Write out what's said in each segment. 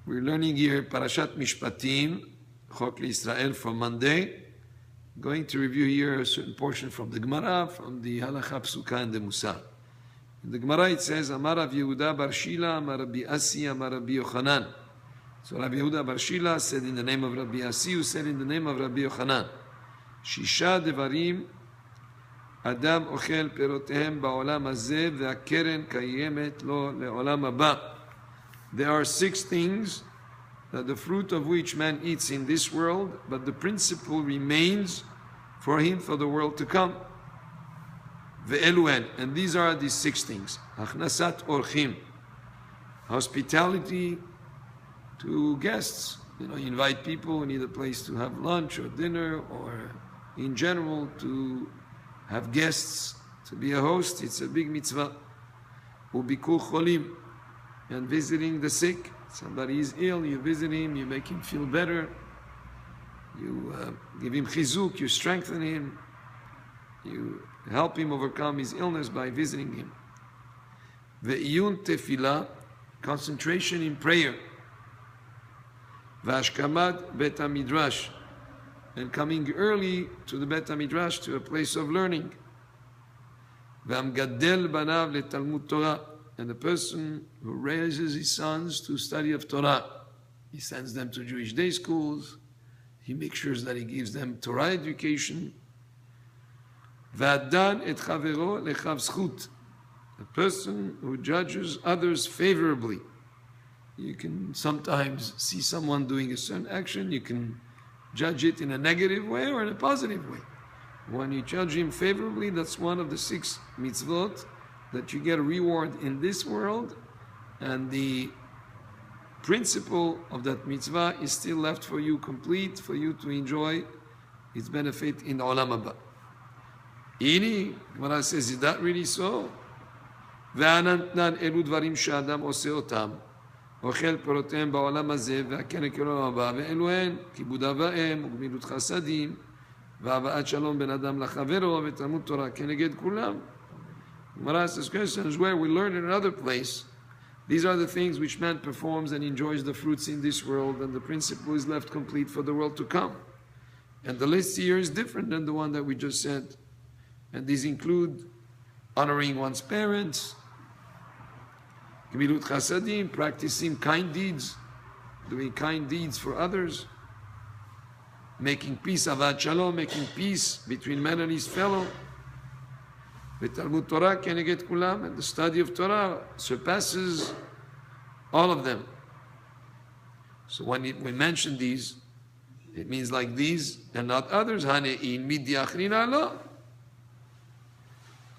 We're learning here Parashat Mishpatim, Chok L'Yisrael for Monday. Going to review here a certain portion from the Gemara, from the Halacha Psuka and the Musar. In the Gemara it says, Amar Rav Yehuda bar Shila, Amar Rabbi Asi, Amar Rabbi Yochanan. So Rabbi Yehuda bar Shila said in the name of Rabbi Asi, who said in the name of Rabbi Yochanan, Shisha devarim Adam ochel perotehem ba'olam hazeh ve'akeren kayemet lo le'olam haba. There are 6 things that the fruit of which man eats in this world, but the principle remains for him for the world to come. Ve'eluhen, and these are the 6 things. Achnasat orchim, hospitality to guests. You invite people who need a place to have lunch or dinner, or in general to have guests, to be a host. It's a big mitzvah. Ubikur cholim, and visiting the sick. Somebody is ill, you visit him, you make him feel better, you give him chizuk, you strengthen him, you help him overcome his illness by visiting him. Ve'iyun tefillah, concentration in prayer. V'ashkamat bet midrash, and coming early to the Bet HaMidrash, to a place of learning. V'amgadel banav letalmud Torah, and the person who raises his sons to study of Torah, he sends them to Jewish day schools, he makes sure that he gives them Torah education. V'adan et chavero lechav zchut, a person who judges others favorably. You can sometimes see someone doing a certain action, you can judge it in a negative way or in a positive way. When you judge him favorably, that's one of the 6 mitzvot that you get a reward in this world, and the principle of that mitzvah is still left for you complete, for you to enjoy its benefit in the olam haba. Ini, Gemara says, is that really so? Ve'anantnan elu dvarim she'adam oseh otam, אוכל פירותיהם בעולם הזה, והקרן כעולם הבא, ואלו הן כיבוד אב ואם, וגמילות חסדים, והבאת שלום בין אדם לחברו, ותלמוד תורה כנגד כולם. Gemara asks questions where we learn in another place. These are the things which man performs and enjoys the fruits in this world, and the principle is left complete for the world to come. And the list here is different than the one that we just said. And these include honoring one's parents, Gemilut Chasadim, practicing kind deeds, doing kind deeds for others, making peace, Avad Shalom, making peace between man and his fellow. V'talmud Torah keneget kulam, and the study of Torah surpasses all of them. So when we mention these, it means like these and not others. Hane'in midi achrina lo.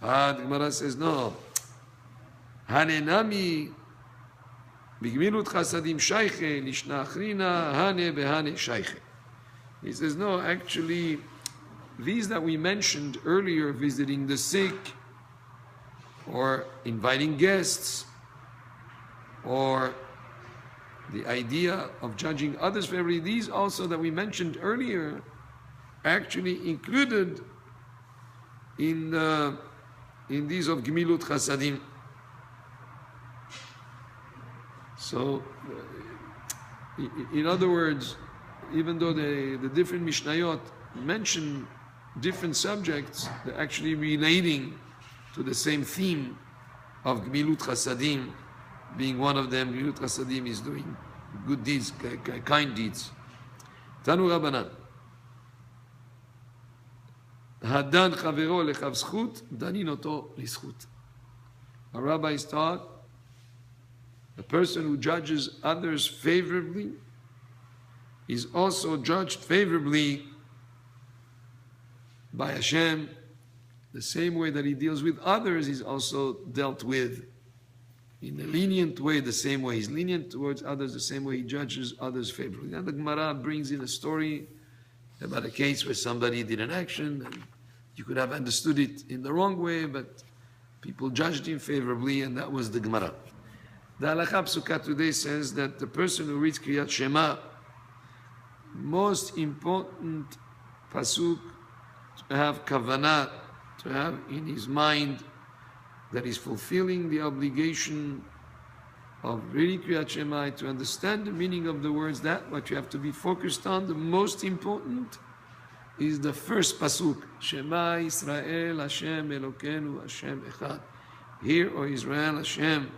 The Gemara says no. Hanenami b'gemilut chasadim shayche lishna achrina hane behane shayche. He says no, actually these that we mentioned earlier, visiting the sick or inviting guests, or the idea of judging others favorably, these also that we mentioned earlier actually included in these of gemilut chasadim. So, in other words, even though the different Mishnayot mention different subjects, they're actually relating to the same theme of Gemilut Chasadim, being one of them. Gemilut Chasadim is doing good deeds, kind deeds. Tanu Rabbanan. Hadan chavero lechav zchut, danin oto lischut. Our rabbis taught, a person who judges others favorably is also judged favorably by Hashem. The same way that he deals with others is also dealt with in a lenient way, the same way he's lenient towards others, the same way he judges others favorably. And the Gemara brings in a story about a case where somebody did an action, and you could have understood it in the wrong way, but people judged him favorably, and that was the Gemara. The Halacha Psuka today says that the person who reads Kriyat Shema, most important pasuk to have kavanah, to have in his mind that he's fulfilling the obligation of reading Kriyat Shema, to understand the meaning of the words, that what you have to be focused on, the most important, is the first pasuk. Shema Yisrael Hashem Elokeinu Hashem Echad. Hear, O Israel, Hashem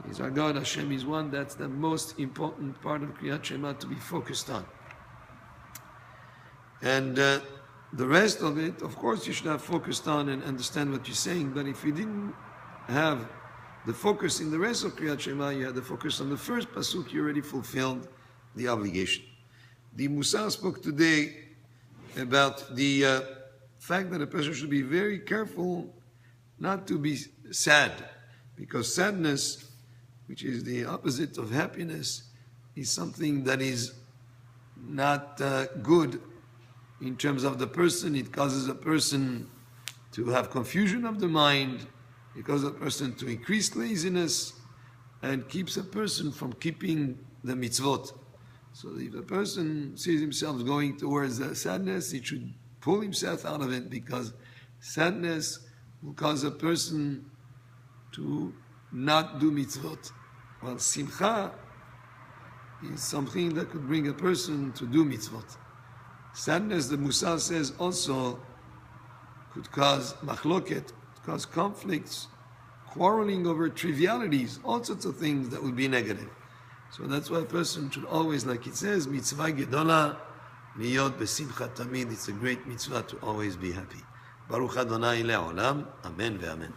is our God, Hashem is one. That's the most important part of Kriyat Shema to be focused on. And the rest of it, of course, you should have focused on and understand what you're saying. But if you didn't have the focus in the rest of Kriyat Shema, you had the focus on the first pasuk, you already fulfilled the obligation. The Musar spoke today about the fact that a person should be very careful not to be sad, because sadness, which is the opposite of happiness, is something that is not good in terms of the person. It causes a person to have confusion of the mind, it causes a person to increase laziness, and keeps a person from keeping the mitzvot. So if a person sees himself going towards sadness, he should pull himself out of it, because sadness will cause a person to not do mitzvot. While simcha is something that could bring a person to do mitzvot. Sadness, the Musar says, also could cause machloket, could cause conflicts, quarreling over trivialities, all sorts of things that would be negative. So that's why a person should always, like it says, mitzvah gedola, liyot besimcha tamid. It's a great mitzvah to always be happy. Baruch Adonai le'olam. Amen ve'amen.